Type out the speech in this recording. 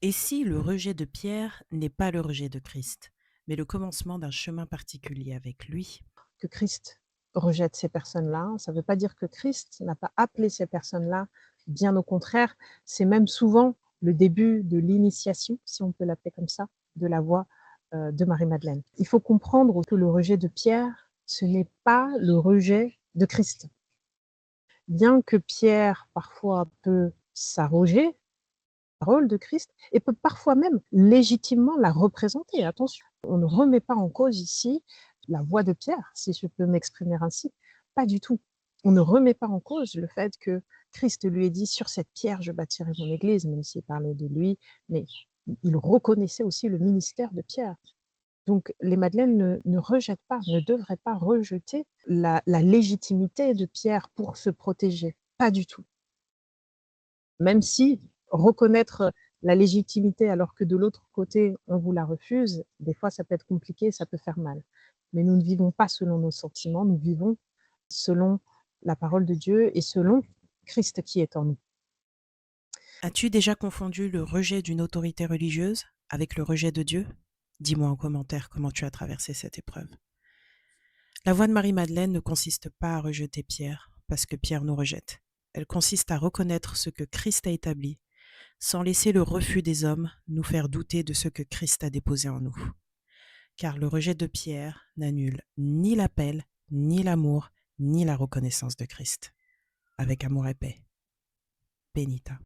Et si le rejet de Pierre n'est pas le rejet de Christ, mais le commencement d'un chemin particulier avec lui? Que Christ rejette ces personnes-là. Ça ne veut pas dire que Christ n'a pas appelé ces personnes-là, bien au contraire, c'est même souvent le début de l'initiation, si on peut l'appeler comme ça, de la voie, de Marie-Madeleine. Il faut comprendre que le rejet de Pierre, ce n'est pas le rejet de Christ. Bien que Pierre, parfois, peut s'arroger le rôle de Christ et peut parfois même légitimement la représenter. Attention, on ne remet pas en cause ici la voix de Pierre, si je peux m'exprimer ainsi. Pas du tout. On ne remet pas en cause le fait que Christ lui ait dit: «Sur cette pierre, je bâtirai mon église», même s'il parlait de lui, mais il reconnaissait aussi le ministère de Pierre. Donc les Madeleines ne rejettent pas, ne devraient pas rejeter la légitimité de Pierre pour se protéger. Pas du tout. Même si reconnaître la légitimité alors que de l'autre côté, on vous la refuse, des fois ça peut être compliqué, ça peut faire mal. Mais nous ne vivons pas selon nos sentiments, nous vivons selon la parole de Dieu et selon Christ qui est en nous. As-tu déjà confondu le rejet d'une autorité religieuse avec le rejet de Dieu? Dis-moi en commentaire comment tu as traversé cette épreuve. La voie de Marie-Madeleine ne consiste pas à rejeter Pierre, parce que Pierre nous rejette. Elle consiste à reconnaître ce que Christ a établi, sans laisser le refus des hommes nous faire douter de ce que Christ a déposé en nous. Car le rejet de Pierre n'annule ni l'appel, ni l'amour, ni la reconnaissance de Christ. Avec amour et paix. Benita.